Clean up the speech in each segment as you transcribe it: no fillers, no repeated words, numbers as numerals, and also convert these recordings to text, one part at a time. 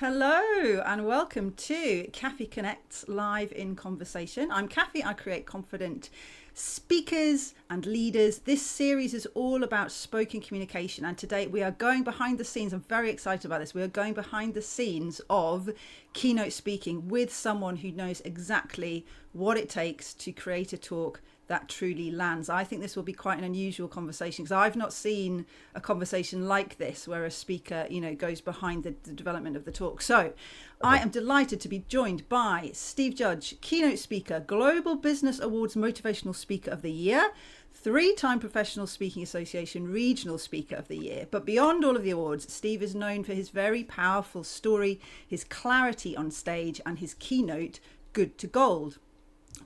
Hello and welcome to Kathy Connects Live in Conversation. I'm Kathy. I create confident speakers and leaders. This series is all about spoken communication, and today we are going behind the scenes. I'm very excited about this. We are going behind the scenes of keynote speaking with someone who knows exactly what it takes to create a talk that truly lands. I think this will be quite an unusual conversation because I've not seen a conversation like this where a speaker, goes behind the development of the talk. So I am delighted to be joined by Steve Judge, keynote speaker, Global Business Awards Motivational Speaker of the Year, 3-time Professional Speaking Association Regional Speaker of the Year. But beyond all of the awards, Steve is known for his very powerful story, his clarity on stage, and his keynote, Good to Gold,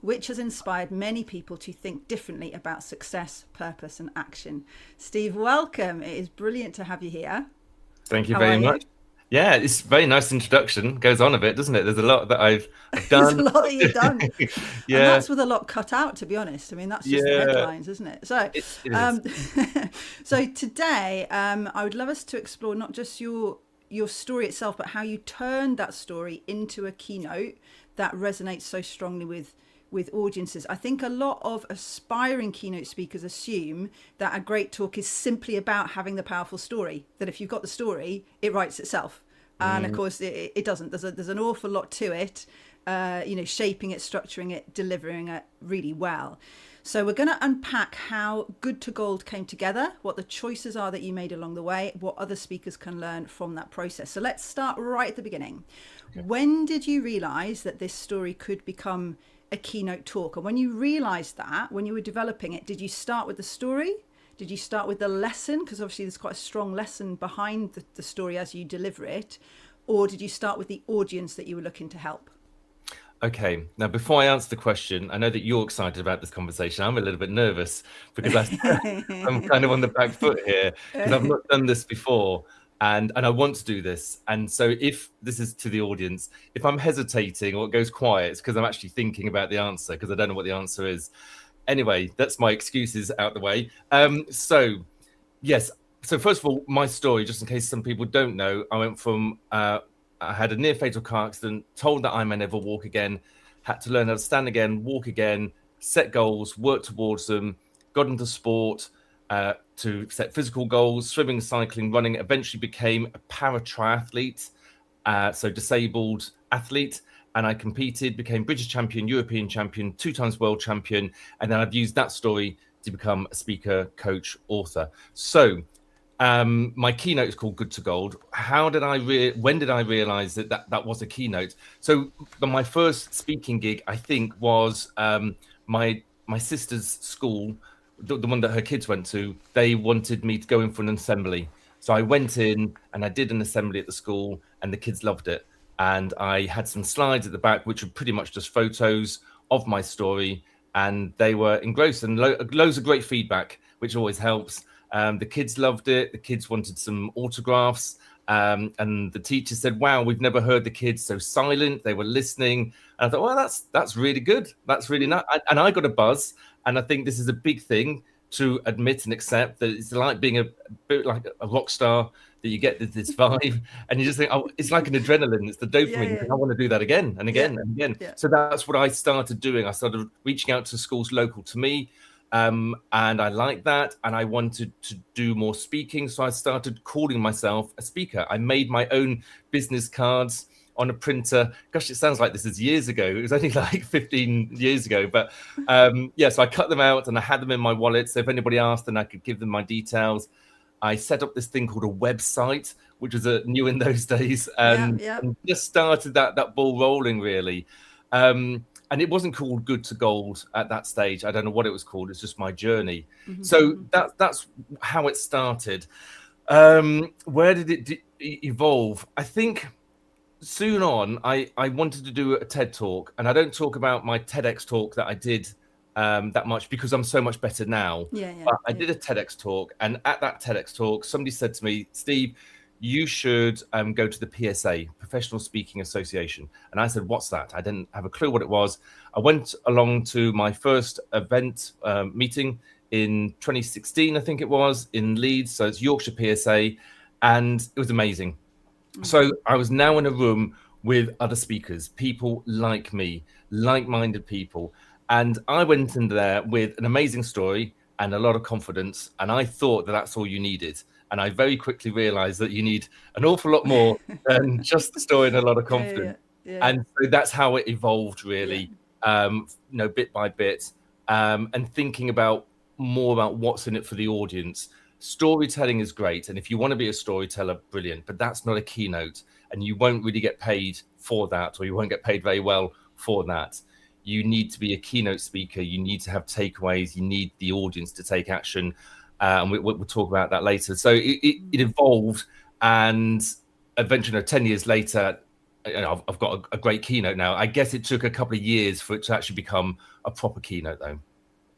which has inspired many people to think differently about success, purpose, and action. Steve, welcome. It is brilliant to have you here. Thank you very much. Yeah, it's a very nice introduction. Goes on a bit, doesn't it? There's a lot that I've done. There's a lot that you've done. Yeah. And that's with a lot cut out, to be honest. I mean, that's just the headlines, isn't it? So, it is. So today, I would love us to explore not just your story itself, but how you turned that story into a keynote that resonates so strongly with audiences. I think a lot of aspiring keynote speakers assume that a great talk is simply about having the powerful story, that if you've got the story, it writes itself. And of course it doesn't. There's an awful lot to it, shaping it, structuring it, delivering it really well. So we're going to unpack how Good to Gold came together, what the choices are that you made along the way, what other speakers can learn from that process. So let's start right at the beginning. Okay. When did you realize that this story could become a keynote talk? And when you realized that, when you were developing it, did you start with the story? Did you start with the lesson? Because obviously there's quite a strong lesson behind the story as you deliver it. Or did you start with the audience that you were looking to help? Okay, now before I answer the question, I know that you're excited about this conversation. I'm a little bit nervous because I'm kind of on the back foot here because I've not done this before. And I want to do this. And so if this is to the audience, if I'm hesitating or it goes quiet, it's because I'm actually thinking about the answer because I don't know what the answer is. Anyway, that's my excuses out the way. So yes. So first of all, my story, just in case some people don't know, I went from, I had a near fatal car accident, told that I may never walk again, had to learn how to stand again, walk again, set goals, work towards them, got into sport, to set physical goals, swimming, cycling, running, eventually became a para-triathlete, so disabled athlete. And I competed, became British champion, European champion, 2 times world champion. And then I've used that story to become a speaker, coach, author. So my keynote is called Good to Gold. When did I realize that was a keynote? So my first speaking gig, I think, was my sister's school, the one that her kids went to. They wanted me to go in for an assembly. So I went in and I did an assembly at the school and the kids loved it. And I had some slides at the back, which were pretty much just photos of my story. And they were engrossed and loads of great feedback, which always helps. The kids loved it. The kids wanted some autographs. And the teacher said, wow, we've never heard the kids so silent. They were listening. And I thought, well, that's really good. That's really nice. And I got a buzz. And I think this is a big thing to admit and accept that it's like being a bit like a rock star, that you get this vibe and you just think, oh, it's like an adrenaline. It's the dopamine. Yeah. I want to do that again and again and again. Yeah. So that's what I started doing. I started reaching out to schools local to me. And I liked that. And I wanted to do more speaking. So I started calling myself a speaker. I made my own business cards on a printer. Gosh, it sounds like this is years ago. It was only like 15 years ago. But so I cut them out and I had them in my wallet. So if anybody asked, then I could give them my details. I set up this thing called a website, which was new in those days. And just started that ball rolling, really. And it wasn't called Good to Gold at that stage. I don't know what it was called. It's just my journey. Mm-hmm. So that's how it started. Where did it evolve? I think soon on, I wanted to do a TED talk. And I don't talk about my TEDx talk that I did that much because I'm so much better now. But I did a TEDx talk. And at that TEDx talk, somebody said to me, Steve, you should go to the PSA, Professional Speaking Association. And I said, what's that? I didn't have a clue what it was. I went along to my first event meeting in 2016, I think it was, in Leeds. So it's Yorkshire PSA. And it was amazing. So I was now in a room with other speakers, people like me, like-minded people. And I went in there with an amazing story and a lot of confidence. And I thought that that's all you needed. And I very quickly realized that you need an awful lot more than just the story and a lot of confidence. And so that's how it evolved, really, bit by bit, and thinking about more about what's in it for the audience. Storytelling is great, and if you want to be a storyteller, brilliant, but that's not a keynote, and you won't really get paid for that, or you won't get paid very well for that. You need to be a keynote speaker. You need to have takeaways. You need the audience to take action, and we'll talk about that later. So it evolved, and eventually, 10 years later, I've got a great keynote now. I guess it took a couple of years for it to actually become a proper keynote, though.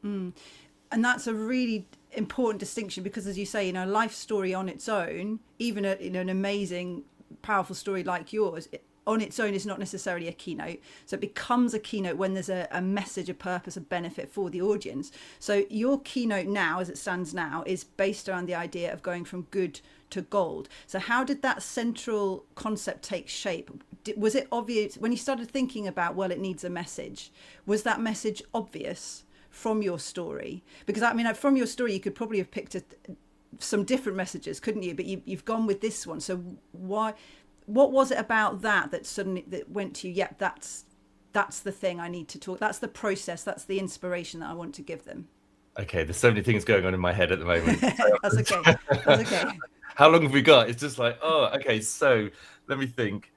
And that's a really important distinction, because, as you say, a life story on its own, even an amazing, powerful story like yours, on its own is not necessarily a keynote. So it becomes a keynote when there's a message, a purpose, a benefit for the audience. So your keynote now, as it stands now, is based around the idea of going from good to gold. So how did that central concept take shape? Was it obvious when you started thinking about, well, it needs a message? Was that message obvious from your story? Because from your story, you could probably have picked some different messages, couldn't you? But you've gone with this one. So what was it about that suddenly that went to you? Yep, that's the thing I need to talk. That's the process. That's the inspiration that I want to give them. Okay, there's so many things going on in my head at the moment. That's okay. That's okay. How long have we got? It's just like, okay. So let me think.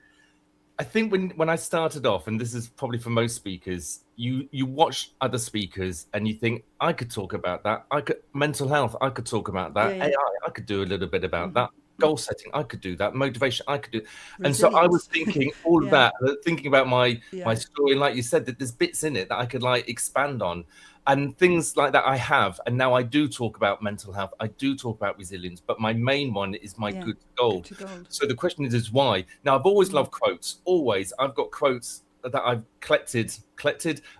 I think when I started off, and this is probably for most speakers, you watch other speakers and you think, I could talk about that. Mental health, I could talk about that. AI, I could do a little bit about that. Goal setting, I could do that. Motivation, I could do. And so I was thinking all of that, thinking about my story. And like you said, that there's bits in it that I could expand on. And things like that I have. And now I do talk about mental health. I do talk about resilience. But my main one is my good to gold. So the question is why? Now, I've always loved quotes. Always. I've got quotes that I've collected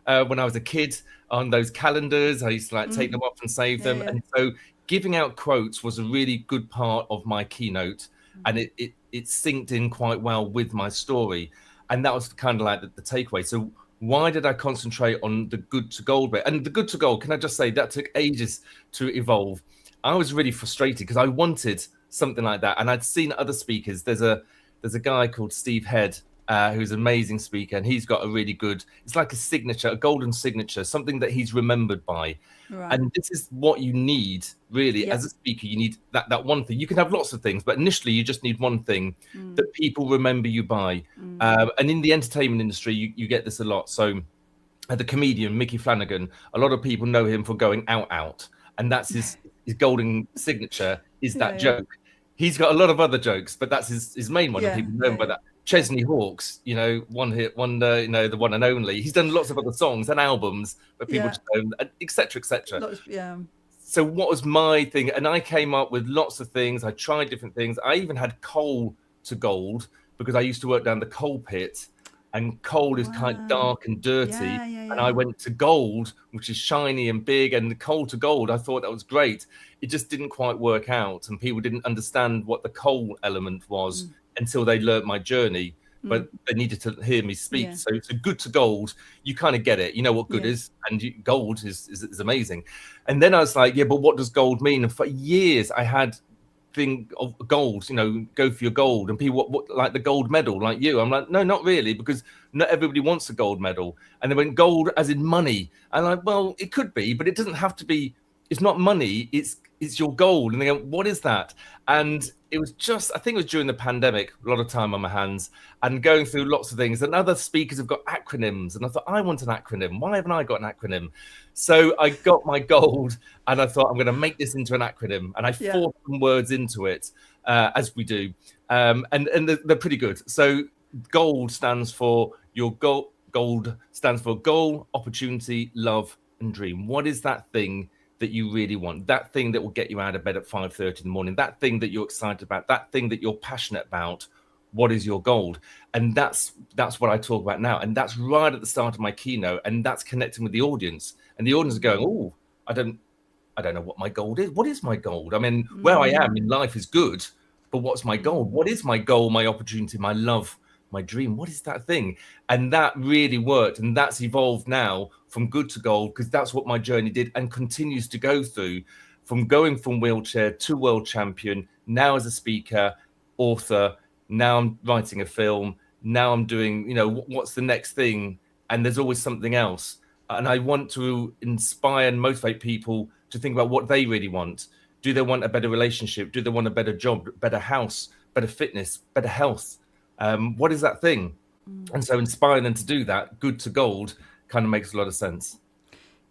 when I was a kid on those calendars. I used to take them off and save them. And so giving out quotes was a really good part of my keynote. And it synced in quite well with my story. And that was kind of the takeaway. So why did I concentrate on the good to gold bit? And the good to gold, can I just say, that took ages to evolve. I was really frustrated because I wanted something like that. And I'd seen other speakers. There's a guy called Steve Head, who's an amazing speaker. And he's got a really good, it's like a signature, a golden signature, something that he's remembered by. Right. And this is what you need, really, as a speaker. You need that one thing. You can have lots of things, but initially you just need one thing that people remember you by. And in the entertainment industry, you get this a lot. So the comedian, Mickey Flanagan, a lot of people know him for going out. And that's his golden signature is that joke. He's got a lot of other jokes, but that's his main one. And people know him by that. Chesney Hawkes, one hit wonder, the one and only. He's done lots of other songs and albums, but people just don't, et cetera, et cetera. So what was my thing? And I came up with lots of things. I tried different things. I even had coal to gold because I used to work down the coal pit, and coal is kind of dark and dirty. And I went to gold, which is shiny and big, and the coal to gold, I thought that was great. It just didn't quite work out, and people didn't understand what the coal element was until they learnt my journey, but they needed to hear me speak. So good to gold, you kind of get it. You know what good is, and gold is amazing. And then I was like, but what does gold mean? And for years I had thing of gold, go for your gold. And people, what like the gold medal, like you? I'm like, no, not really, because not everybody wants a gold medal. And they went gold as in money. And I'm like, well, it could be, but it doesn't have to be. It's not money. It's your gold. And they go, what is that? And it was just, I think it was during the pandemic, a lot of time on my hands and going through lots of things. And other speakers have got acronyms. And I thought, I want an acronym. Why haven't I got an acronym? So I got my gold and I thought, I'm going to make this into an acronym. And I forced some words into it, as we do. And they're pretty good. So gold stands for your goal. Gold stands for goal, opportunity, love, and dream. What is that thing that you really want, that thing that will get you out of bed at 5:30 in the morning, that thing that you're excited about, that thing that you're passionate about? What is your gold? And that's what I talk about now. And that's right at the start of my keynote. And that's connecting with the audience. And the audience are going, oh, I don't know what my gold is. What is my gold? I mean, where I am in life is good, but what's my goal? What is my goal, my opportunity, my love, my dream? What is that thing? And that really worked. And that's evolved now from good to gold, because that's what my journey did and continues to go through, from going from wheelchair to world champion, now as a speaker, author, now I'm writing a film, now I'm doing, what's the next thing? And there's always something else. And I want to inspire and motivate people to think about what they really want. Do they want a better relationship? Do they want a better job, better house, better fitness, better health? What is that thing? And so inspiring them to do that, good to gold, kind of makes a lot of sense.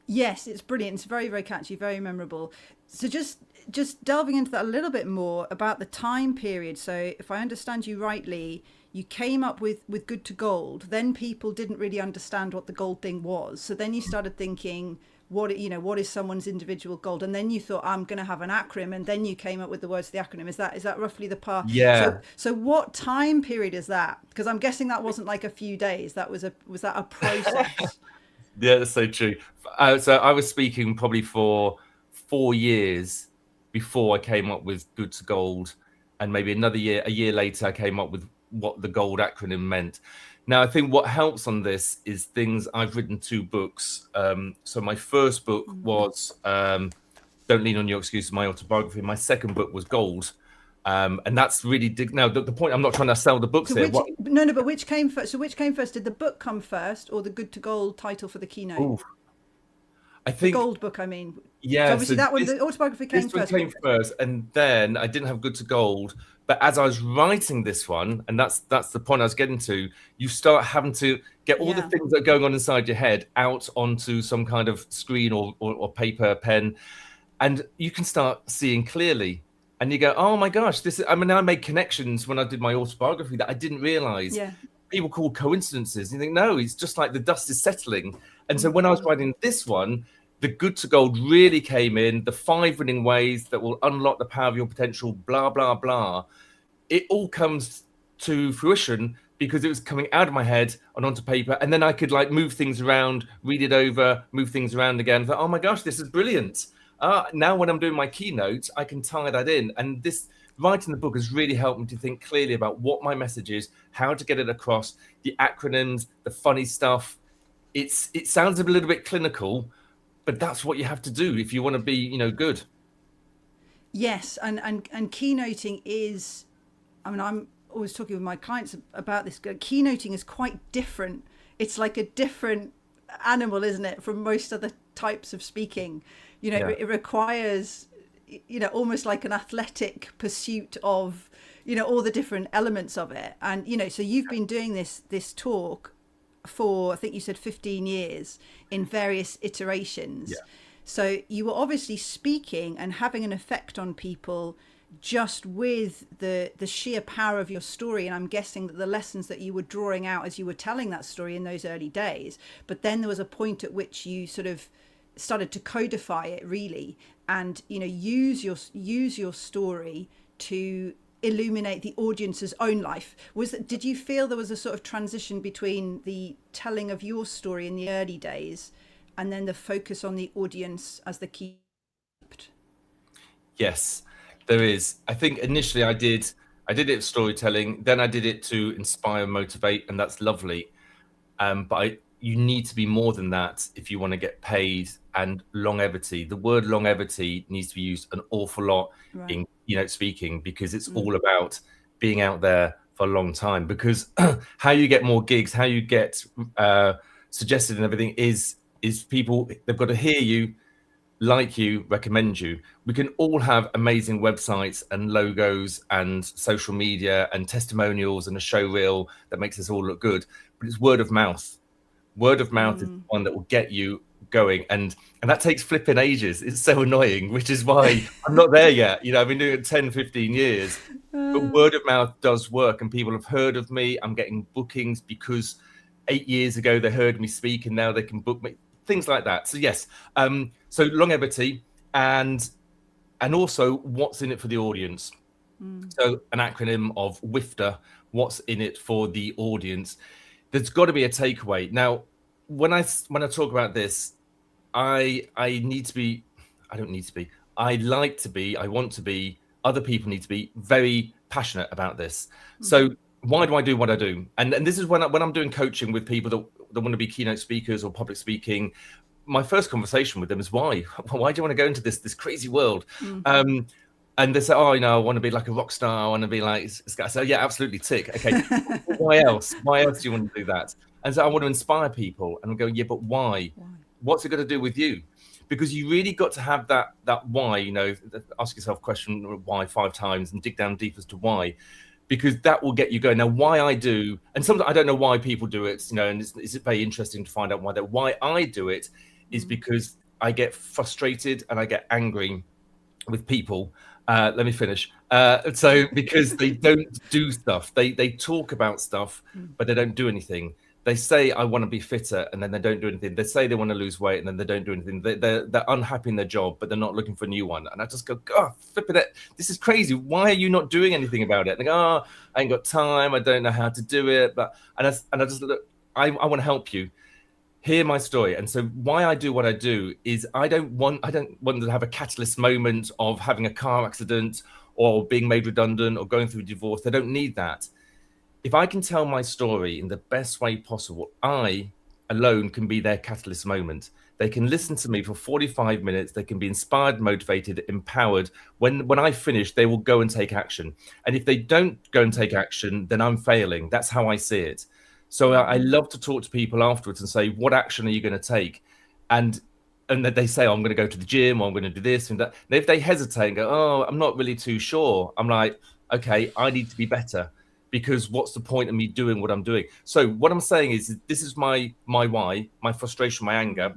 Yes, it's brilliant. It's very, very catchy, very memorable. So just delving into that a little bit more about the time period. So if I understand you rightly, you came up with good to gold. Then people didn't really understand what the gold thing was. So then you started thinking, what is someone's individual gold? And then you thought, I'm going to have an acronym. And then you came up with the words of the acronym. Is that roughly the path? Yeah. So what time period is that? Because I'm guessing that wasn't like a few days. Was that a process? Yeah, that's so true. So I was speaking probably for 4 years before I came up with good to gold, and maybe a year later, I came up with what the gold acronym meant. Now, I think what helps on this is things. I've written 2 books. So my first book was Don't Lean on Your Excuses, my autobiography. My second book was Gold. And that's really now the point. I'm not trying to sell the books here. But which came first? So which came first? Did the book come first, or the good to gold title for the keynote? Ooh, I think the gold book. I mean, yeah. So obviously, the autobiography came first. Came first, and then I didn't have good to gold. But as I was writing this one, and that's the point I was getting to, you start having to get all the things that are going on inside your head out onto some kind of screen or paper, pen, and you can start seeing clearly. And you go, oh my gosh, I made connections when I did my autobiography that I didn't realize. Yeah. People call coincidences. You think, no, it's just like the dust is settling. And so when I was writing this one, the good to gold really came in, the 5 winning ways that will unlock the power of your potential, blah, blah, blah. It all comes to fruition because it was coming out of my head and onto paper. And then I could move things around, read it over, move things around again. I thought, oh my gosh, this is brilliant. Now when I'm doing my keynote, I can tie that in. And this writing the book has really helped me to think clearly about what my message is, how to get it across, the acronyms, the funny stuff. It sounds a little bit clinical, but that's what you have to do if you want to be, good. Yes, and keynoting is, I'm always talking with my clients about this. Keynoting is quite different. It's like a different animal, isn't it, from most other types of speaking. It requires, almost like an athletic pursuit of, all the different elements of it. And, so you've been doing this talk for, I think you said 15 years in various iterations. Yeah. So you were obviously speaking and having an effect on people just with the sheer power of your story. And I'm guessing that the lessons that you were drawing out as you were telling that story in those early days, but then there was a point at which you sort of started to codify it really, and use your story to illuminate the audience's own life. Did you feel there was a sort of transition between the telling of your story in the early days and then the focus on the audience as the key? Yes, there is. I think initially I did it storytelling, then I did it to inspire and motivate, and that's lovely. But you need to be more than that if you want to get paid. And longevity, the word longevity needs to be used an awful lot in speaking, because it's all about being out there for a long time. Because how you get more gigs, how you get suggested and everything is people, they've got to hear you, like you, recommend you. We can all have amazing websites and logos and social media and testimonials and a show reel that makes us all look good, but it's word of mouth. Word of mouth is the one that will get you going, and that takes flipping ages. It's so annoying, which is why I'm not there yet. I've been doing it 10-15 years, but word of mouth does work, and people have heard of me. I'm getting bookings because 8 years ago they heard me speak, and now they can book me, things like that. So yes, so longevity and also what's in it for the audience. So an acronym of WIFTA, what's in it for the audience. There's got to be a takeaway. Now, when I talk about this, I want to be other people need to be very passionate about this. So why do I do what I do? And this is when I'm doing coaching with people that want to be keynote speakers or public speaking. My first conversation with them is why do you want to go into this crazy world? And they say, oh, I want to be like a rock star. I want to be like, so yeah, absolutely, tick. Okay, why else? Why else do you want to do that? And so I want to inspire people. And I'm going, yeah, but why? What's it got to do with you? Because you really got to have that why, ask yourself a question, why 5 times and dig down deep as to why, because that will get you going. Now, why I do, and sometimes I don't know why people do it, and it's very interesting to find out why I do it is because I get frustrated and I get angry with people. Let me finish. So because they don't do stuff, they talk about stuff, but they don't do anything. They say, I want to be fitter, and then they don't do anything. They say they want to lose weight, and then they don't do anything. They're unhappy in their job, but they're not looking for a new one. And I just go, God, flipping it. This is crazy. Why are you not doing anything about it? And they go, oh, I ain't got time. I don't know how to do it. And I just look, I want to help you. Hear my story. And so why I do what I do is I don't want to have a catalyst moment of having a car accident or being made redundant or going through divorce. They don't need that. If I can tell my story in the best way possible, I alone can be their catalyst moment. They can listen to me for 45 minutes. They can be inspired, motivated, empowered. When I finish, they will go and take action. And if they don't go and take action, then I'm failing. That's how I see it. So I love to talk to people afterwards and say, what action are you going to take? And that they say, oh, I'm going to go to the gym, or I'm going to do this and that. And if they hesitate and go, oh, I'm not really too sure, I'm like, okay, I need to be better, because what's the point of me doing what I'm doing? So what I'm saying is this is my why, my frustration, my anger,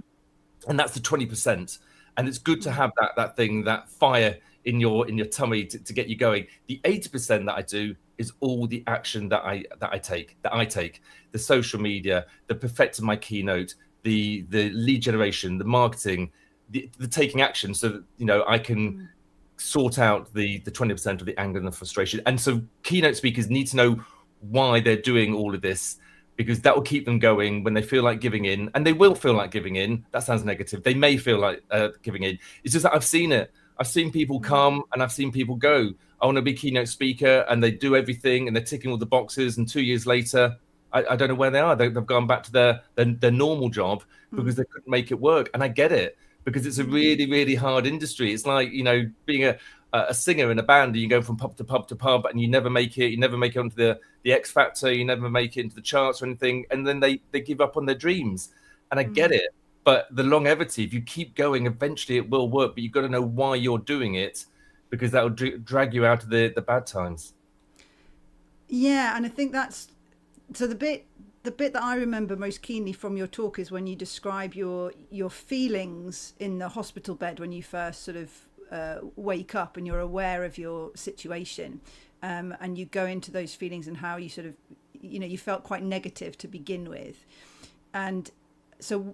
and that's the 20%. And it's good to have that thing, that fire in your tummy to get you going. The 80% that I do is all the action that I take, the social media, the perfecting my keynote, the lead generation, the marketing, the taking action, so that I can sort out the 20% of the anger and the frustration. And so keynote speakers need to know why they're doing all of this, because that will keep them going when they feel like giving in. And they will feel like giving in. That sounds negative. They may feel like giving in. It's just that I've seen it. I've seen people come and I've seen people go. I want to be keynote speaker, and they do everything and they're ticking all the boxes. And 2 years later, I don't know where they are. They've gone back to their normal job because they couldn't make it work. And I get it, because it's a really, really hard industry. It's like, being a singer in a band, and you go from pub to pub to pub, and you never make it. You never make it onto the X Factor. You never make it into the charts or anything. And then they give up on their dreams. And I get it. But the longevity, if you keep going, eventually it will work. But you've got to know why you're doing it, because that will drag you out of the bad times. Yeah, and I think that's so the bit that I remember most keenly from your talk is when you describe your feelings in the hospital bed when you first sort of wake up and you're aware of your situation, and you go into those feelings and how you sort of, you felt quite negative to begin with. And so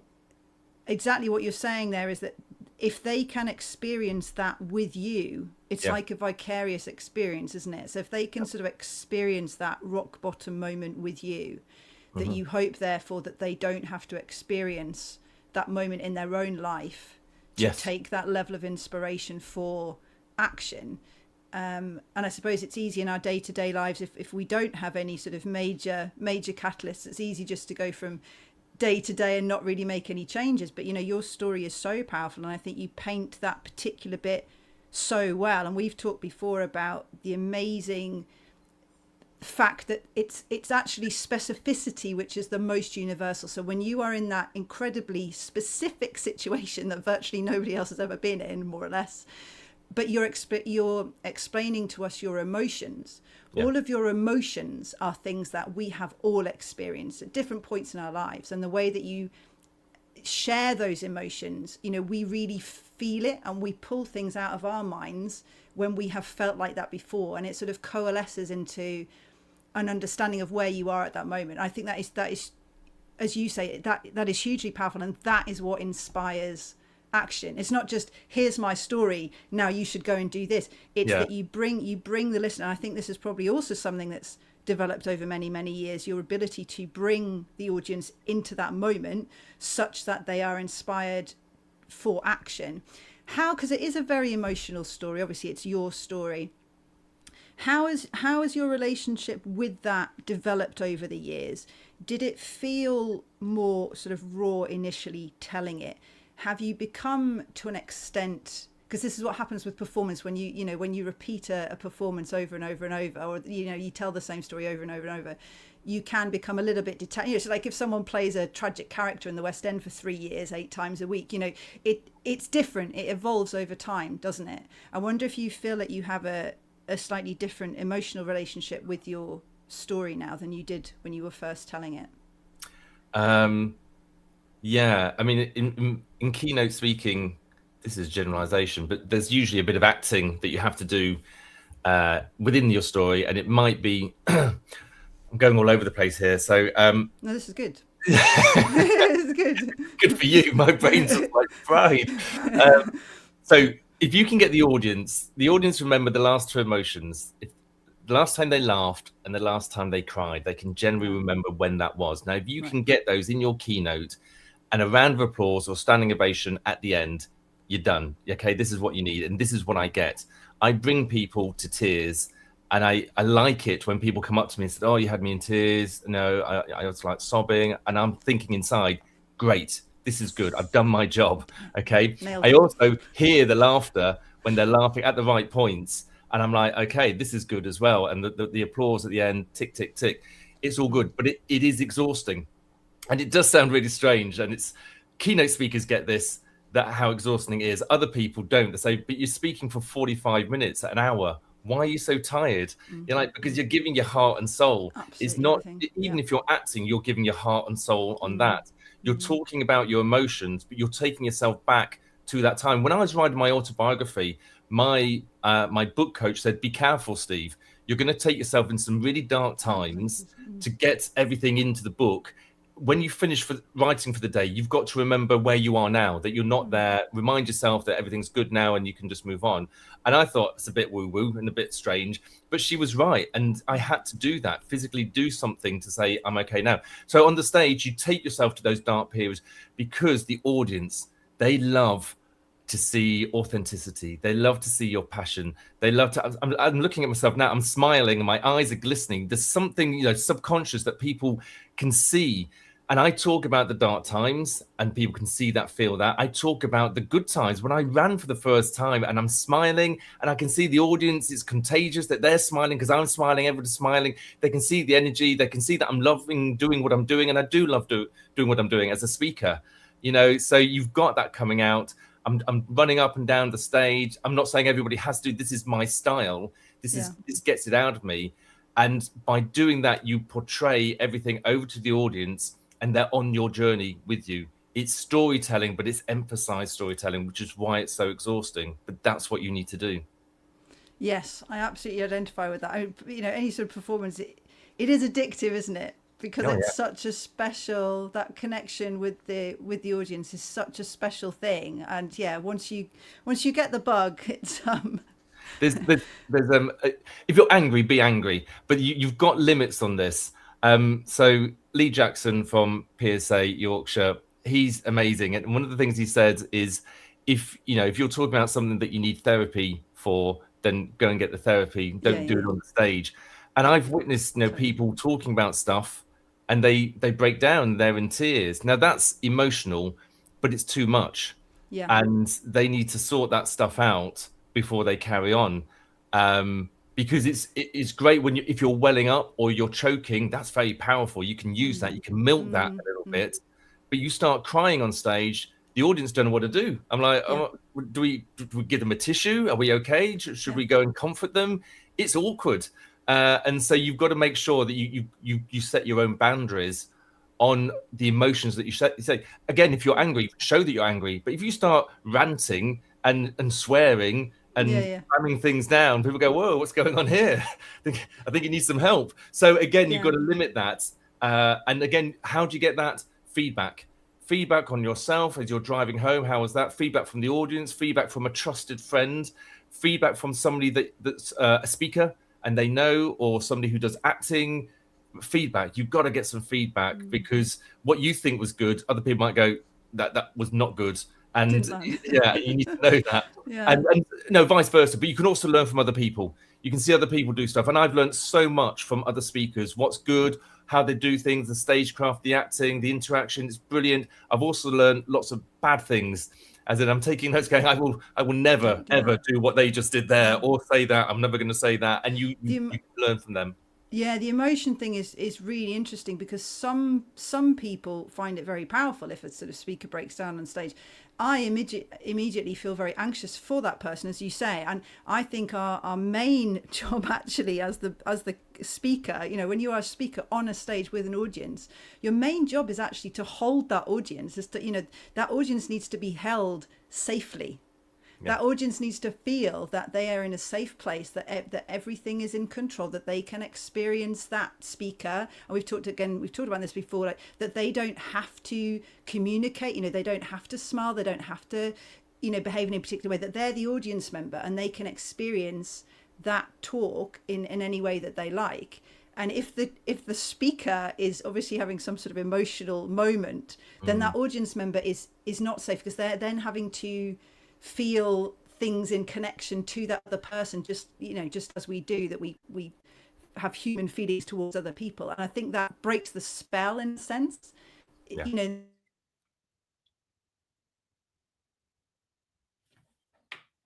exactly what you're saying there is that if they can experience that with you, it's like a vicarious experience, isn't it? So if they can sort of experience that rock bottom moment with you, that you hope therefore that they don't have to experience that moment in their own life to take that level of inspiration for action. And I suppose it's easy in our day-to-day lives if we don't have any sort of major catalysts. It's easy just to go from day to day and not really make any changes. But your story is so powerful, and I think you paint that particular bit so well. And we've talked before about the amazing fact that it's actually specificity which is the most universal. So when you are in that incredibly specific situation that virtually nobody else has ever been in, more or less, but you're explaining to us your emotions. All of your emotions are things that we have all experienced at different points in our lives, and the way that you share those emotions, we really feel it, and we pull things out of our minds when we have felt like that before, and it sort of coalesces into an understanding of where you are at that moment. I think that is as you say, that is hugely powerful, and that is what inspires action. It's not just, here's my story, now you should go and do this. It's that you bring the listener. I think this is probably also something that's developed over many, many years, your ability to bring the audience into that moment such that they are inspired for action. Because it is a very emotional story. Obviously it's your story. How has your relationship with that developed over the years? Did it feel more sort of raw initially telling it? Have you become, to an extent, because this is what happens with performance, when when you repeat a performance over and over and over, or you tell the same story over and over and over, you can become a little bit detached. So like if someone plays a tragic character in the West End for 3 years, 8 times a week, it's different. It evolves over time, doesn't it? I wonder if you feel that you have a slightly different emotional relationship with your story now than you did when you were first telling it. Yeah, I mean, in keynote speaking, this is generalization, but there's usually a bit of acting that you have to do within your story, and it might be I'm going all over the place here, so no, this is good. It's good. Good for you. My brain's like fried. So if you can get the audience remember the last 2 emotions. If the last time they laughed and the last time they cried, they can generally remember when that was. Now, if you can get those in your keynote and a round of applause or standing ovation at the end, you're done. Okay, this is what you need, and this is what I get. I bring people to tears, and I like it when people come up to me and say, "Oh, you had me in tears." No, I was like sobbing, and I'm thinking inside, "Great, this is good. I've done my job." Okay. I also hear the laughter when they're laughing at the right points, and I'm like, "Okay, this is good as well." And the applause at the end, tick, tick, tick. It's all good, but it is exhausting, and it does sound really strange. And it's keynote speakers get this, that how exhausting it is. Other people don't. They say, "But you're speaking for 45 minutes, an hour. Why are you so tired?" You're like, because you're giving your heart and soul. Absolutely, it's not, even if you're acting, you're giving your heart and soul on that. You're talking about your emotions, but you're taking yourself back to that time. When I was writing my autobiography, my book coach said, "Be careful, Steve. You're going to take yourself in some really dark times to get everything into the book. When you finish writing for the day, you've got to remember where you are now, that you're not there. Remind yourself that everything's good now and you can just move on." And I thought it's a bit woo-woo and a bit strange, but she was right. And I had to do that, physically do something to say, I'm okay now. So on the stage, you take yourself to those dark periods, because the audience, they love to see authenticity. They love to see your passion. They love to, I'm looking at myself now, I'm smiling and my eyes are glistening. There's something, subconscious that people can see. And I talk about the dark times and people can see that, feel that. I talk about the good times when I ran for the first time and I'm smiling and I can see the audience is contagious, that they're smiling because I'm smiling, everybody's smiling. They can see the energy. They can see that I'm loving doing what I'm doing. And I do love doing what I'm doing as a speaker, so you've got that coming out. I'm running up and down the stage. I'm not saying everybody has to. This is my style. This gets it out of me. And by doing that, you portray everything over to the audience and they're on your journey with you. It's storytelling, but it's emphasized storytelling, which is why it's so exhausting. But that's what you need to do. Yes, I absolutely identify with that. Any sort of performance, it is addictive, isn't it? Because it's such a special, that connection with the audience is such a special thing. And once you get the bug, it's there's if you're angry, be angry, but you've got limits on this. So Lee Jackson from PSA Yorkshire, he's amazing, and one of the things he said is, if you're talking about something that you need therapy for, then go and get the therapy. Don't do it on the stage. And I've witnessed people talking about stuff and they break down, they're in tears. Now that's emotional, but it's too much. And they need to sort that stuff out before they carry on. Because it's great when if you're welling up or you're choking, that's very powerful. You can use that, you can milk that a little bit, but you start crying on stage, the audience don't know what to do. I'm like, do we give them a tissue? Are we okay? Should we go and comfort them? It's awkward. And so you've got to make sure that you set your own boundaries on the emotions that you say. Again, if you're angry, show that you're angry. But if you start ranting and swearing and ramming things down, people go, whoa, what's going on here? I think you need some help. So again, you've got to limit that. And again, how do you get that? Feedback on yourself as you're driving home. How was that? Feedback from the audience, feedback from a trusted friend, feedback from somebody that's a speaker and they know, or somebody who does acting. Feedback. You've got to get some feedback, because what you think was good, other people might go, that was not good. And you need to know that. And vice versa. But you can also learn from other people. You can see other people do stuff. And I've learned so much from other speakers, what's good, how they do things, the stagecraft, the acting, the interaction. It's brilliant. I've also learned lots of bad things. As in, I'm taking notes going, I will never, ever do what they just did there or say that. I'm never going to say that. And you learn from them. Yeah, the emotion thing is really interesting, because some people find it very powerful if a sort of speaker breaks down on stage. I immediately feel very anxious for that person, as you say, and I think our main job actually as the speaker, you know, when you are a speaker on a stage with an audience, your main job is actually to hold that audience. Is to, you know, that audience needs to be held safely. That audience needs to feel that they are in a safe place, that everything is in control, that they can experience that speaker. And we've talked about this before, like, that they don't have to communicate, you know, they don't have to smile, they don't have to, you know, behave in a particular way, that they're the audience member and they can experience that talk in any way that they like. And if the speaker is obviously having some sort of emotional moment, then that audience member is not safe, because they're then having to feel things in connection to that other person, just, you know, just as we do, that we have human feelings towards other people. And I think that breaks the spell in a sense, you know,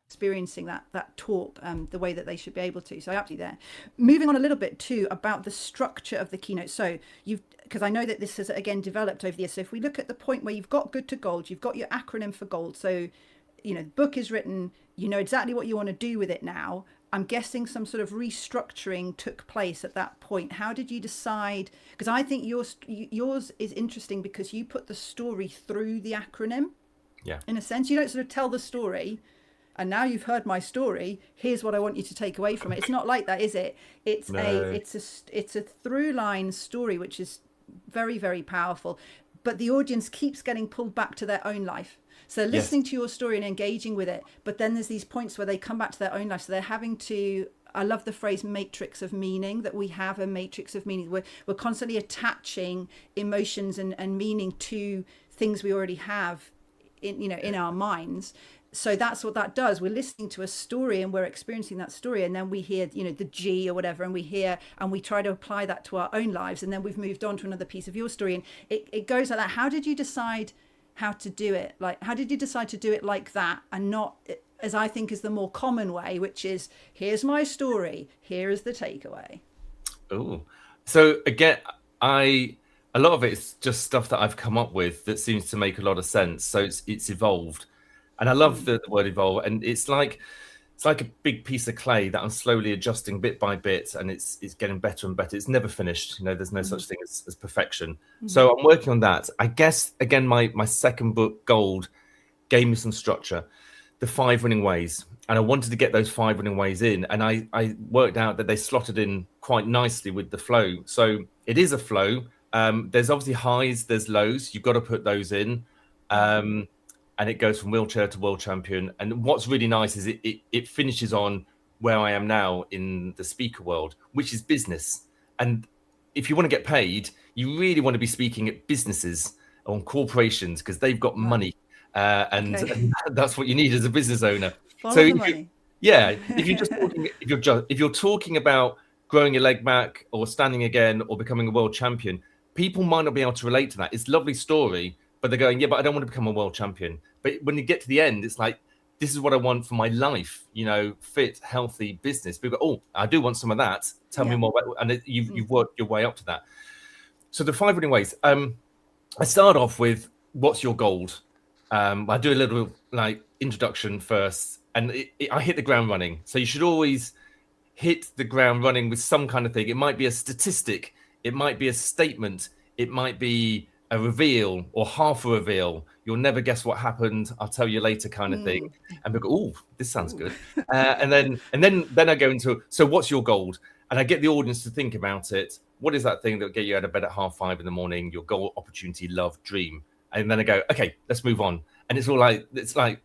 experiencing that talk the way that they should be able to. So absolutely there. Moving on a little bit too about the structure of the keynote. So because I know that this has again developed over the years. So if we look at the point where you've got good to gold, you've got your acronym for gold. So, you know, the book is written, you know exactly what you want to do with it now. I'm guessing some sort of restructuring took place at that point. How did you decide? Because I think yours is interesting because you put the story through the acronym. Yeah. In a sense, you don't sort of tell the story, and now you've heard my story, here's what I want you to take away from it. It's not like that, is it? It's a through line story, which is very, very powerful. But the audience keeps getting pulled back to their own life. So listening to your story and engaging with it, but then there's these points where they come back to their own life. So they're having to, I love the phrase matrix of meaning, that we have a matrix of meaning. We're constantly attaching emotions and meaning to things we already have in our minds. So that's what that does. We're listening to a story and we're experiencing that story, and then we hear, you know, the G or whatever, and we try to apply that to our own lives, and then we've moved on to another piece of your story, and it goes like that. How did you decide how to do it? Like, how did you decide to do it like that, and not, as I think is the more common way, which is, here's my story, here is the takeaway? Oh, so again, a lot of it is just stuff that I've come up with that seems to make a lot of sense. So it's evolved, and I love the word evolve. And it's like a big piece of clay that I'm slowly adjusting bit by bit, and it's getting better and better. It's never finished. You know, there's no such thing as perfection. So I'm working on that. I guess, again, my second book, Gold, gave me some structure, the 5 winning ways. And I wanted to get those 5 winning ways in. And I worked out that they slotted in quite nicely with the flow. So it is a flow. There's obviously highs, there's lows. You've got to put those in. And it goes from wheelchair to world champion. And what's really nice is it finishes on where I am now in the speaker world, which is business. And if you want to get paid, you really want to be speaking at businesses or corporations, because they've got money. And that's what you need as a business owner. Follow the money. If you're talking about growing your leg back or standing again or becoming a world champion, people might not be able to relate to that. It's a lovely story, but they're going, yeah, but I don't want to become a world champion. But when you get to the end, it's like, this is what I want for my life, you know, fit, healthy business. People go, oh, I do want some of that. Tell me more about, and you've worked your way up to that. So the 5 winning ways. I start off with, what's your gold? I do a little like introduction first, and I hit the ground running. So you should always hit the ground running with some kind of thing. It might be a statistic, it might be a statement, it might be a reveal or half a reveal. You'll never guess what happened, I'll tell you later, kind of thing. And we go, oh, this sounds good. And then I go into, so what's your gold? And I get the audience to think about it. What is that thing that will get you out of bed at 5:30 in the morning? Your goal, opportunity, love, dream. And then I go, okay, let's move on. And it's like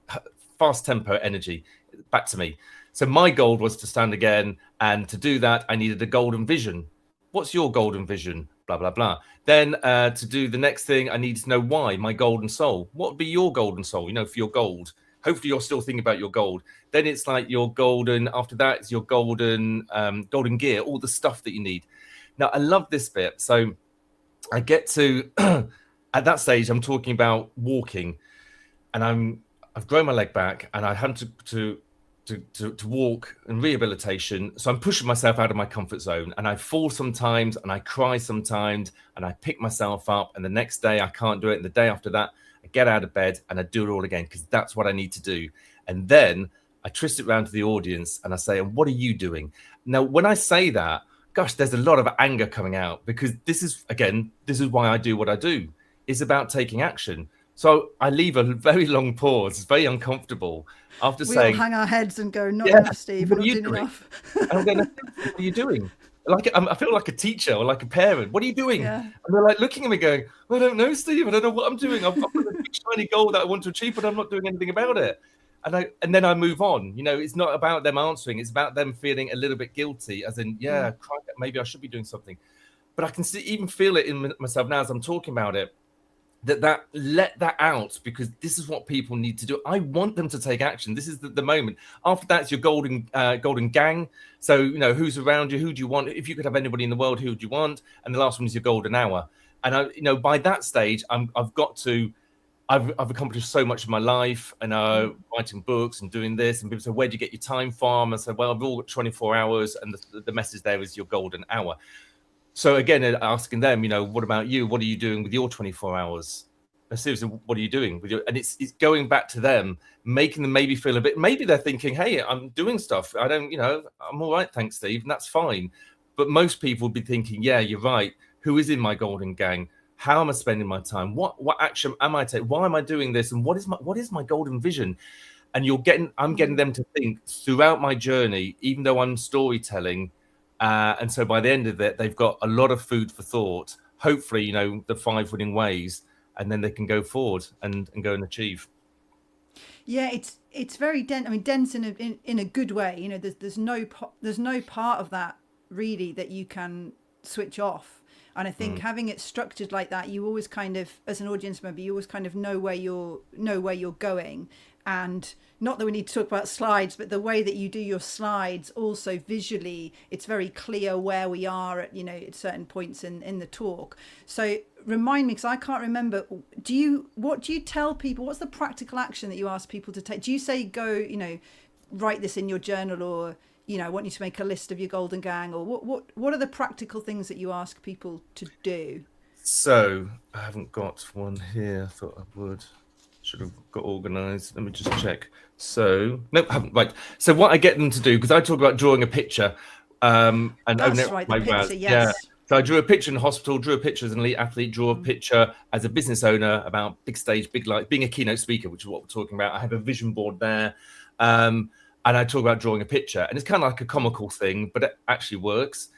fast tempo energy. Back to me. So my goal was to stand again. And to do that, I needed a golden vision. What's your golden vision? Blah, blah, blah. Then to do the next thing, I need to know why, my golden soul. What would be your golden soul, you know, for your gold? hopefully you're still thinking about your gold. Then it's like your golden, after that it's your golden gear, all the stuff that you need. Now, I love this bit. So I get to, at that stage, I'm talking about walking, and I've grown my leg back, and I had to walk and rehabilitation. So I'm pushing myself out of my comfort zone, and I fall sometimes, and I cry sometimes, and I pick myself up, and the next day I can't do it, and the day after that I get out of bed and I do it all again, because that's what I need to do. And then I twist it around to the audience and I say, and what are you doing? Now, when I say that, gosh, there's a lot of anger coming out, because this is why I do what I do. It's about taking action. So I leave a very long pause. It's very uncomfortable after saying, we all hang our heads and go, not enough, Steve, we're not doing enough. And I'm going, what are you doing? Like, I feel like a teacher or like a parent. What are you doing? Yeah. And they're like looking at me going, I don't know, Steve. I don't know what I'm doing. I've got a big shiny goal that I want to achieve, but I'm not doing anything about it. And then I move on. It's not about them answering. It's about them feeling a little bit guilty, as in, maybe I should be doing something. But I can even feel it in myself now as I'm talking about it, that let that out, because this is what people need to do. I want them to take action. This is the moment. After that, it's your golden gang. So, who's around you? Who do you want? If you could have anybody in the world, who would you want? And the last one is your golden hour. And by that stage, I've accomplished so much in my life, and writing books and doing this. And people say, where do you get your time from? I said, well, I've all got 24 hours, and the message there is your golden hour. So again, asking them, what about you? What are you doing with your 24 hours? Seriously, what are you doing with your? And it's going back to them, making them maybe feel a bit. Maybe they're thinking, hey, I'm doing stuff. I don't, I'm all right, thanks, Steve, and that's fine. But most people would be thinking, yeah, you're right. Who is in my golden gang? How am I spending my time? What action am I taking? Why am I doing this? And what is my golden vision? And I'm getting them to think throughout my journey, even though I'm storytelling. And so by the end of it, they've got a lot of food for thought. Hopefully, the 5 winning ways, and then they can go forward and go and achieve. Yeah, it's very dense. I mean, dense in a good way. There's no part of that really that you can switch off. And I think having it structured like that, you always kind of, as an audience member, you always kind of know where you're going. And not that we need to talk about slides, but the way that you do your slides, also visually, it's very clear where we are at, at certain points in the talk. So remind me, because I can't remember, what do you tell people? What's the practical action that you ask people to take? Do you say, go, write this in your journal, or, I want you to make a list of your golden gang, or what are the practical things that you ask people to do? So I haven't got one here. I thought I would. Should have got organised. Let me just check. So, nope, I haven't. Right. So what I get them to do, because I talk about drawing a picture. And that's right, the picture, yes. Yeah. So I drew a picture in the hospital, drew a picture as an elite athlete, drew a picture as a business owner about big stage, big light, being a keynote speaker, which is what we're talking about. I have a vision board there. And I talk about drawing a picture. And it's kind of like a comical thing, but it actually works.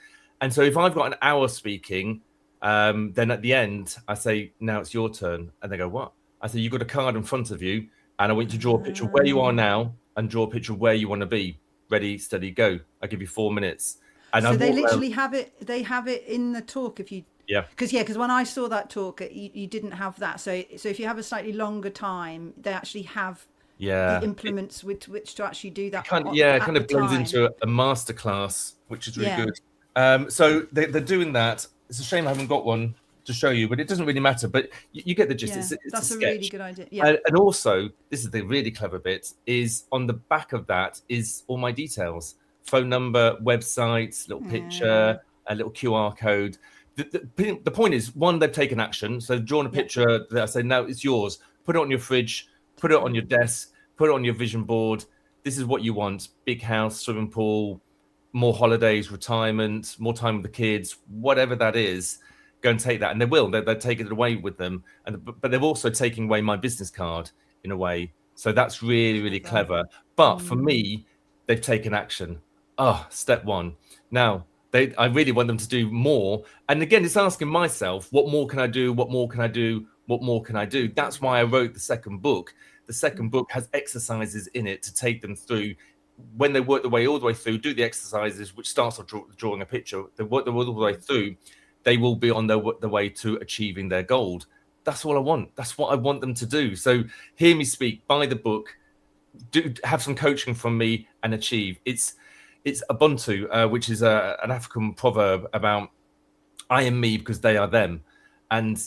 And so if I've got an hour speaking, then at the end, I say, now it's your turn. And they go, what? I say, you've got a card in front of you, and I want you to draw a picture of where you are now and draw a picture of where you want to be. Ready, steady, go. I give you 4 minutes. And so they literally have it. They have it in the talk. If you, because when I saw that talk, you didn't have that. So if you have a slightly longer time, they actually have the implements with which to actually do that. It kind of blends into a masterclass, which is really good. So they're doing that. It's a shame I haven't got one to show you, but it doesn't really matter. But you get the gist. It's that's a really good idea. Yeah. And also, this is the really clever bit, is on the back of that is all my details: phone number, websites, little picture, a little QR code. The point is, one, they've taken action. So they've drawn a picture that I say, no, it's yours. Put it on your fridge, put it on your desk, put it on your vision board. This is what you want: big house, swimming pool, more holidays, retirement, more time with the kids, whatever that is. Go and take that, and they will. They're taking it away with them, but they're also taking away my business card in a way. So that's really, really clever. But for me, they've taken action. Step one. Now I really want them to do more. And again, it's asking myself, what more can I do? What more can I do? What more can I do? That's why I wrote the second book. The second book has exercises in it to take them through. When they work their way all the way through, do the exercises, which starts with drawing a picture. They work all the way through. They will be on the way to achieving their goal. That's all I want. That's what I want them to do. So hear me speak, buy the book, have some coaching from me and achieve. It's Ubuntu, which is an African proverb about I am me because they are them, and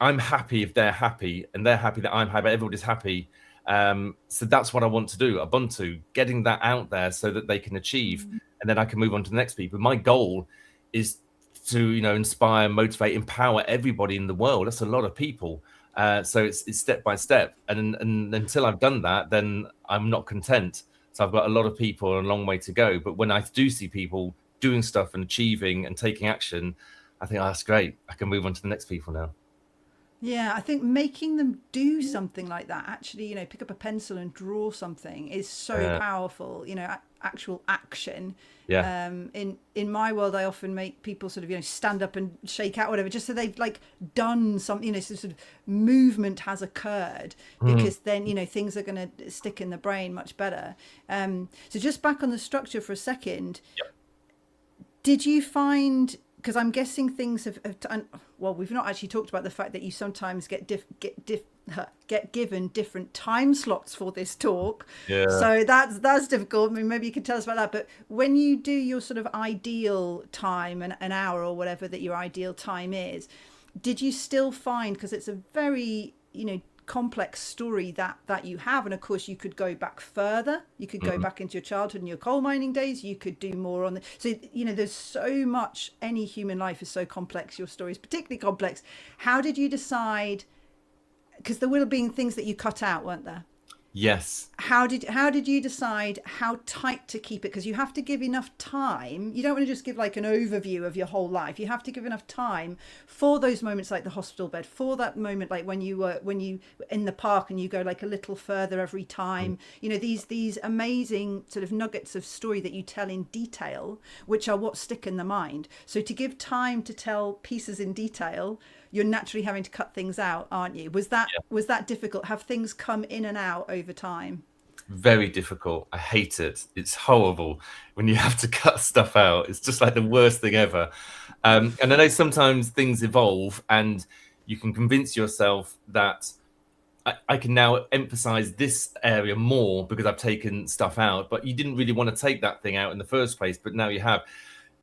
I'm happy if they're happy, and they're happy that I'm happy. Everybody's happy. So that's what I want to do. Ubuntu, getting that out there so that they can achieve, and then I can move on to the next people. My goal is to, you know, inspire, motivate, empower everybody in the world. That's a lot of people. So it's step by step, and until I've done that, then I'm not content. So I've got a lot of people and a long way to go. But when I do see people doing stuff and achieving and taking action, I think, oh, that's great. I can move on to the next people now. Yeah, I think making them do something like that, actually, you know, pick up a pencil and draw something is so powerful, you know, actual action. Yeah. In my world, I often make people sort of, you know, stand up and shake out, whatever, just so they've like done something, you know, so sort of movement has occurred, because then, you know, things are going to stick in the brain much better. So just back on the structure for a second, did you find, because I'm guessing things have well, we've not actually talked about the fact that you sometimes get given different time slots for this talk. Yeah. So that's difficult. I mean, maybe you could tell us about that. But when you do your sort of ideal time, an hour or whatever that your ideal time is, did you still find, because it's a very, you know, complex story that you have, and of course you could go back further, you could go back into your childhood and your coal mining days, you could do more on the, so, you know, there's so much, any human life is so complex, your story is particularly complex. How did you decide, because there would have been things that you cut out, weren't there? Yes. How did you decide how tight to keep it? Because you have to give enough time. You don't want to just give like an overview of your whole life. You have to give enough time for those moments, like the hospital bed, for that moment, like when you in the park and you go like a little further every time. You know, these amazing sort of nuggets of story that you tell in detail, which are what stick in the mind. So to give time to tell pieces in detail, you're naturally having to cut things out, aren't you? Was that difficult? Have things come in and out over time? Very difficult. I hate it. It's horrible when you have to cut stuff out. It's just like the worst thing ever. And I know sometimes things evolve, and you can convince yourself that I can now emphasize this area more because I've taken stuff out, but you didn't really want to take that thing out in the first place, but now you have.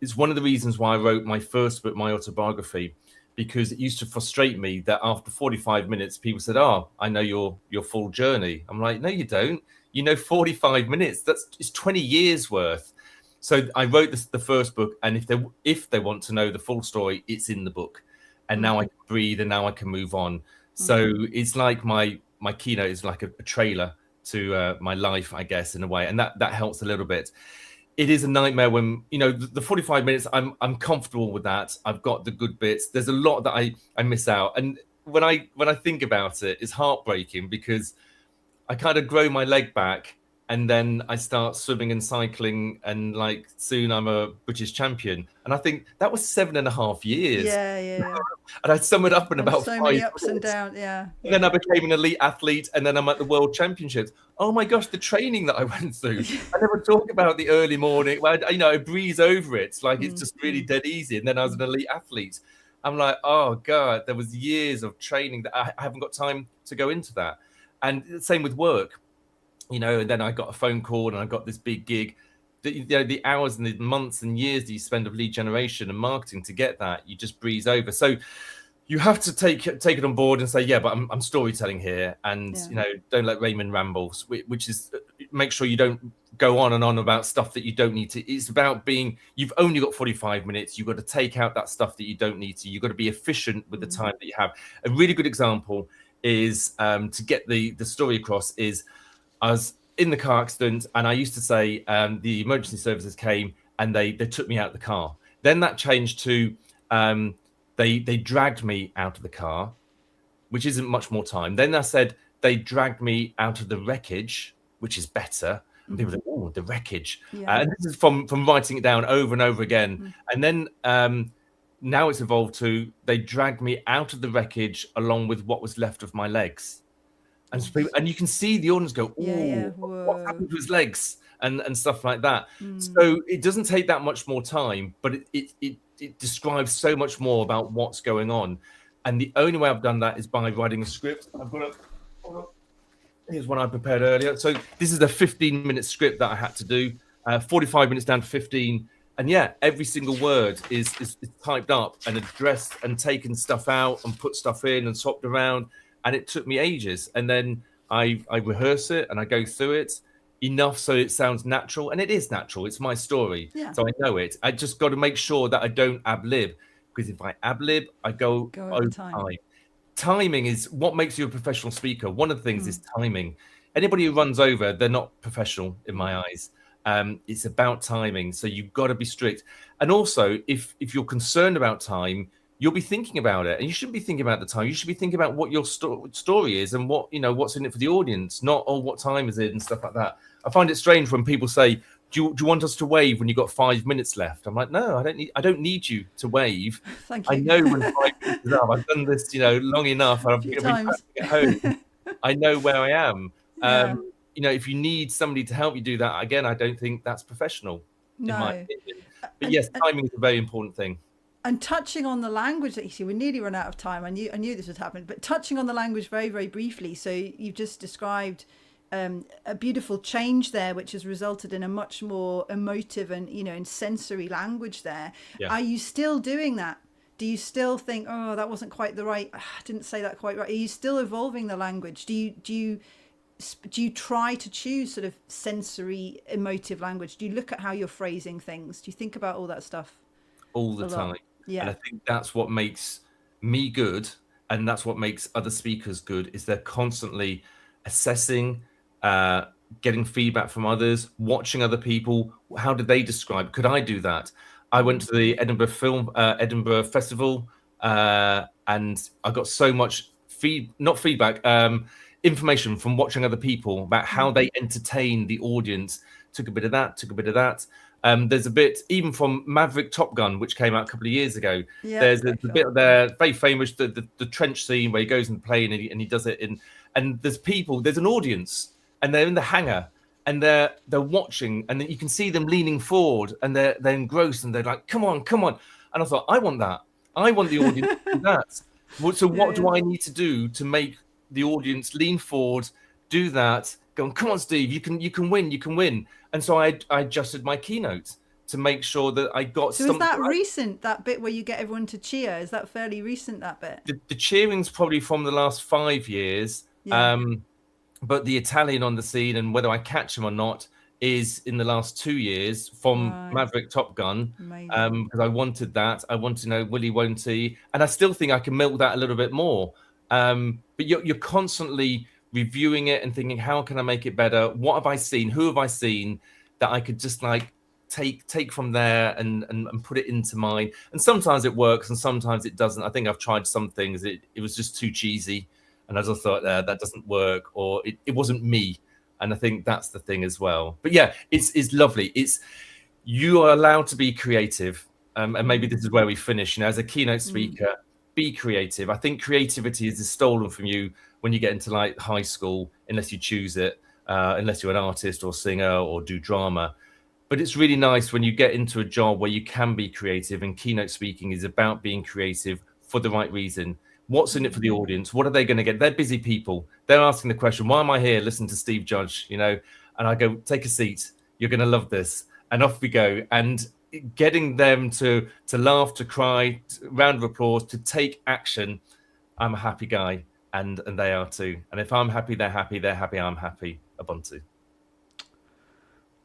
It's one of the reasons why I wrote my first book, my autobiography, because it used to frustrate me that after 45 minutes, people said, "Oh, I know your full journey." I'm like, "No, you don't. You know, 45 minutes. It's 20 years worth." So I wrote the first book, and if they want to know the full story, it's in the book. And now I can breathe, and now I can move on. So it's like my keynote is like a trailer to my life, I guess, in a way, and that helps a little bit. It is a nightmare when, you know, the 45 minutes, I'm comfortable with that. I've got the good bits. There's a lot that I miss out. And when I think about it, it's heartbreaking because I kind of grow my leg back and then I start swimming and cycling, and like soon I'm a British champion. And I think that was 7.5 years. Yeah. And I sum it up in about so 5 many ups minutes. and downs. Yeah. And then I became an elite athlete, and then I'm at the World Championships. Oh my gosh, the training that I went through. I never talk about the early morning. Well, I breeze over it. It's like it's just really dead easy. And then I was an elite athlete. I'm like, oh God, there was years of training that I haven't got time to go into that. And the same with work, you know, and then I got a phone call and I got this big gig. The hours and the months and years that you spend of lead generation and marketing to get that, you just breeze over. So you have to take it on board and say, yeah, but I'm storytelling here, and you know, don't let Raymond ramble, which is make sure you don't go on and on about stuff that you don't need to. It's about you've only got 45 minutes. You've got to take out that stuff that you don't need to. You've got to be efficient with the time that you have. A really good example is to get the story across is I was in the car accident, and I used to say the emergency services came and they took me out of the car. Then that changed to they dragged me out of the car, which isn't much more time. Then I said they dragged me out of the wreckage, which is better. And people think, oh, the wreckage. And this is from writing it down over and over again. And then now it's evolved to they dragged me out of the wreckage along with what was left of my legs. And so people, and you can see the audience go, oh, what happened to his legs? And stuff like that. So it doesn't take that much more time, but it describes so much more about what's going on. And the only way I've done that is by writing a script. I've got Here's one I prepared earlier. So this is a 15-minute script that I had to do, 45 minutes down to 15. And yeah, every single word is typed up and addressed and taken stuff out and put stuff in and swapped around. And it took me ages. And then I rehearse it and I go through it enough so it sounds natural. And it is natural. It's my story. Yeah. So I know it. I just got to make sure that I don't ad-lib. Because if I ad-lib, I go over time. Timing is what makes you a professional speaker. One of the things is timing. Anybody who runs over, they're not professional in my eyes. It's about timing. So you've got to be strict. And also, if you're concerned about time, you'll be thinking about it. And you shouldn't be thinking about the time. You should be thinking about what your story is and what, what's in it for the audience, not, oh, what time is it and stuff like that. I find it strange when people say, do you want us to wave when you've got 5 minutes left? I'm like, no, I don't need you to wave. Thank you. I know when 5 minutes is up. I've done this, long enough. I'm going to be at home. I know where I am. Yeah. If you need somebody to help you do that, again, I don't think that's professional, in my opinion. But yes, timing is a very important thing. And touching on the language that you see, we nearly run out of time. I knew this would happen, but touching on the language very, very briefly. So you've just described a beautiful change there, which has resulted in a much more emotive and, and sensory language there. Yeah. Are you still doing that? Do you still think, oh, that wasn't quite the right, I didn't say that quite right? Are you still evolving the language? Do you try to choose sort of sensory, emotive language? Do you look at how you're phrasing things? Do you think about all that stuff? All the time. Yeah. And I think that's what makes me good. And that's what makes other speakers good, is they're constantly assessing, getting feedback from others, watching other people. How did they describe? Could I do that? I went to the Edinburgh Festival, and I got so much information from watching other people about how they entertain the audience. Took a bit of that. There's a bit even from Maverick Top Gun, which came out a couple of years ago. Yeah, there's a bit there, very famous, the trench scene where he goes in the plane and he does it and there's an audience and they're in the hangar and they're watching, and then you can see them leaning forward and they're engrossed and they're like, come on. And I thought, I want that. I want the audience to do that. So what do I need to do to make the audience lean forward, do that, going, come on, Steve, you can win. And so I adjusted my keynote to make sure that I got something. So is that recent, that bit where you get everyone to cheer? Is that fairly recent, that bit? The cheering's probably from the last 5 years. Yeah. But the Italian on the scene and whether I catch him or not is in the last 2 years from Maverick Top Gun. Because I wanted that. I want to know, will he, won't he? And I still think I can milk that a little bit more. But you're constantly reviewing it and thinking, how can I make it better? What have I seen? Who have I seen that I could just like take from there and put it into mine? And sometimes it works and sometimes it doesn't. I think I've tried some things. It was just too cheesy. And I just thought that doesn't work, or it wasn't me. And I think that's the thing as well. But yeah, it's lovely. You are allowed to be creative. And maybe this is where we finish. As a keynote speaker, be creative. I think creativity is stolen from you when you get into like high school, unless you choose it, unless you're an artist or singer or do drama. But it's really nice when you get into a job where you can be creative, and keynote speaking is about being creative for the right reason. What's in it for the audience? What are they going to get? They're busy people. They're asking the question, why am I here? Listen to Steve Judge, and I go, take a seat. You're going to love this. And off we go. And getting them to laugh, to cry, round of applause, to take action. I'm a happy guy. And they are too. And if I'm happy, they're happy, I'm happy. Ubuntu.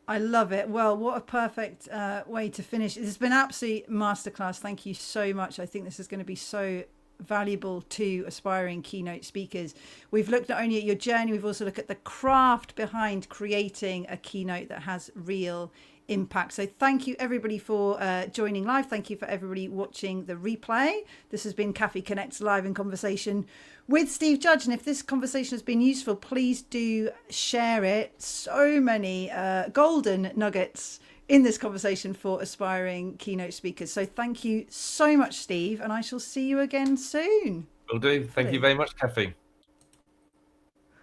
I love it. Well, what a perfect way to finish. It's been absolute masterclass. Thank you so much. I think this is going to be so valuable to aspiring keynote speakers. We've looked not only at your journey, we've also looked at the craft behind creating a keynote that has real impact. So thank you everybody for joining live. Thank you for everybody watching the replay. This has been Cafe Connects live in conversation with Steve Judge. And if this conversation has been useful, please do share it. So many golden nuggets in this conversation for aspiring keynote speakers. So thank you so much, Steve, and I shall see you again soon. Will do. Thank you very much, Kathy.